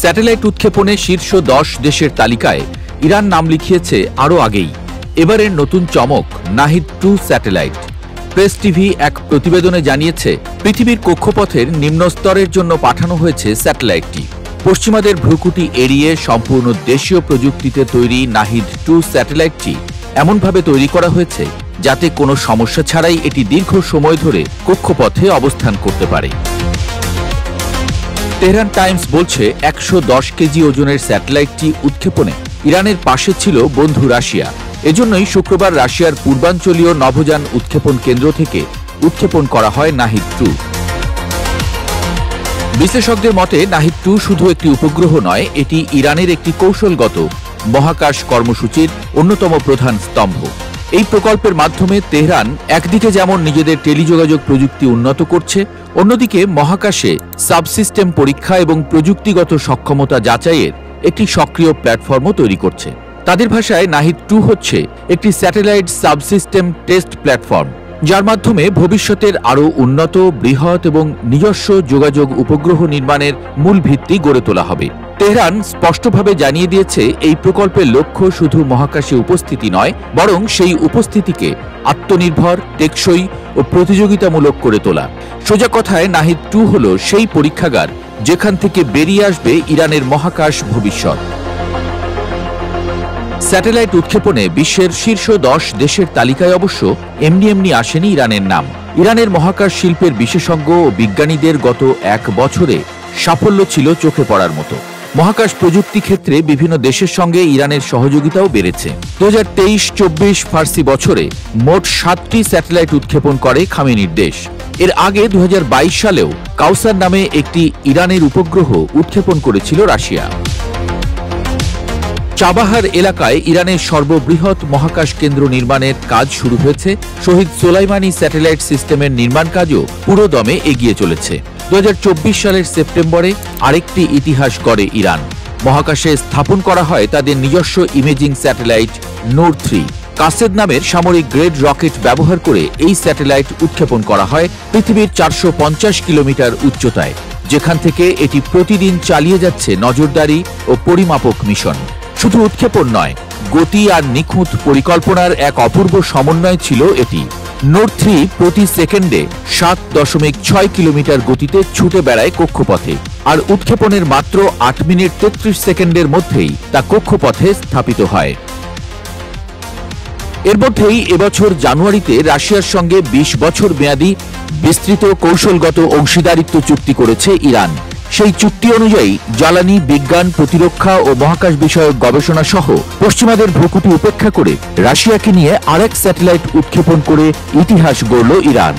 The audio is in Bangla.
স্যাটেলাইট উৎক্ষেপণে শীর্ষ 10 দেশের তালিকায় ইরান নাম লিখিয়েছে আরও আগেই। এবারের নতুন চমক নাহিদ-2 স্যাটেলাইট। প্রেস টিভি এক প্রতিবেদনে জানিয়েছে, পৃথিবীর কক্ষপথের নিম্ন স্তরের জন্য পাঠানো হয়েছে স্যাটেলাইটটি। পশ্চিমাদের ভ্রুকুটি এড়িয়ে সম্পূর্ণ দেশীয় প্রযুক্তিতে তৈরি নাহিদ-2 স্যাটেলাইটটি এমনভাবে তৈরি করা হয়েছে যাতে কোনো সমস্যা ছাড়াই এটি দীর্ঘ সময় ধরে কক্ষপথে অবস্থান করতে পারে। তেহরান টাইমস বলছে, 110 কেজি ওজনের স্যাটেলাইটটি উৎক্ষেপণে ইরানের পাশে ছিল বন্ধু রাশিয়া। এজন্যই শুক্রবার রাশিয়ার পূর্বাঞ্চলীয় নভোযান উৎক্ষেপণ কেন্দ্র থেকে উৎক্ষেপণ করা হয় নাহিদ-2। বিশ্লেষকদের মতে নাহিদ-2 শুধু একটি উপগ্রহ নয়, এটি ইরানের একটি কৌশলগত মহাকাশ কর্মসূচির অন্যতম প্রধান স্তম্ভ। এই প্রকল্পের মাধ্যমে তেহরান একদিকে যেমন নিজেদের টেলিযোগাযোগ প্রযুক্তি উন্নত করছে, অন্যদিকে মহাকাশে সাবসিস্টেম পরীক্ষা এবং প্রযুক্তিগত সক্ষমতা যাচাইয়ের একটি সক্রিয় প্ল্যাটফর্মও তৈরি করছে। তাদের ভাষায় নাহিদ-2 হচ্ছে একটি স্যাটেলাইট সাবসিস্টেম টেস্ট প্ল্যাটফর্ম, যার মাধ্যমে ভবিষ্যতের আরও উন্নত, বৃহৎ এবং নিজস্ব যোগাযোগ উপগ্রহ নির্মাণের মূল ভিত্তি গড়ে তোলা হবে। তেহরান স্পষ্টভাবে জানিয়ে দিয়েছে, এই প্রকল্পের লক্ষ্য শুধু মহাকাশে উপস্থিতি নয়, বরং সেই উপস্থিতিকে আত্মনির্ভর, টেকসই ও প্রতিযোগিতামূলক করে তোলা। সোজা কথায় নাহিদ-2 হল সেই পরীক্ষাগার যেখান থেকে বেরিয়ে আসবে ইরানের মহাকাশ ভবিষ্যৎ। স্যাটেলাইট উৎক্ষেপণে বিশ্বের শীর্ষ 10 দেশের তালিকায় অবশ্য এমনি আসেনি ইরানের নাম। ইরানের মহাকাশ শিল্পের বিশেষজ্ঞ ও বিজ্ঞানীদের গত এক বছরে সাফল্য ছিল চোখে পড়ার মতো। মহাকাশ প্রযুক্তি ক্ষেত্রে বিভিন্ন দেশের সঙ্গে ইরানের সহযোগিতাও বেড়েছে। 2023-24 ফার্সি বছরে মোট 7টি স্যাটেলাইট উৎক্ষেপণ করে খামেনির দেশ। এর আগে 2022 সালেও কাউসার নামে একটি ইরানের উপগ্রহ উৎক্ষেপণ করেছিল রাশিয়া। চাবাহার এলাকায় ইরানের সর্ববৃহৎ মহাকাশ কেন্দ্র নির্মাণের কাজ শুরু হয়েছে। শহীদ সোলাইমানি স্যাটেলাইট সিস্টেমের নির্মাণ কাজও পুরোদমে এগিয়ে চলেছে। 2024 সালের সেপ্টেম্বরে আরেকটি ইতিহাস গড়ে ইরান। মহাকাশে স্থাপন করা হয় তাদের নিজস্ব ইমেজিং স্যাটেলাইট নূর-3। কাসেদ নামের সামরিক গ্রেড রকেট ব্যবহার করে এই স্যাটেলাইট উৎক্ষেপণ করা হয় পৃথিবীর 450 কিলোমিটার উচ্চতায়, যেখান থেকে এটি প্রতিদিন চালিয়ে যাচ্ছে নজরদারি ও পরিমাপক মিশন। শুধু উৎক্ষেপণ নয়, গতি আর নিখুঁত পরিকল্পনার এক অপূর্ব সমন্বয় ছিল এটি। নূর-3 প্রতি সেকেন্ডে 7.6 কিলোমিটার গতিতে ছুটে বেড়ায় কক্ষপথে, আর উৎক্ষেপণের মাত্র 8 মিনিট 33 সেকেন্ডের মধ্যেই তা কক্ষপথে স্থাপিত হয়। এর মধ্যেই এবছর জানুয়ারিতে রাশিয়ার সঙ্গে 20 বছর মেয়াদী বিস্তৃত কৌশলগত অংশীদারিত্ব চুক্তি করেছে ইরান। সেই চুক্তি অনুযায়ী জ্বালানি, বিজ্ঞান, প্রতিরক্ষা ও মহাকাশ বিষয়ক গবেষণা সহ পশ্চিমাদের ভ্রুকুটি উপেক্ষা করে রাশিয়াকে নিয়ে আরেক স্যাটেলাইট উৎক্ষেপণ করে ইতিহাস গড়ল ইরান।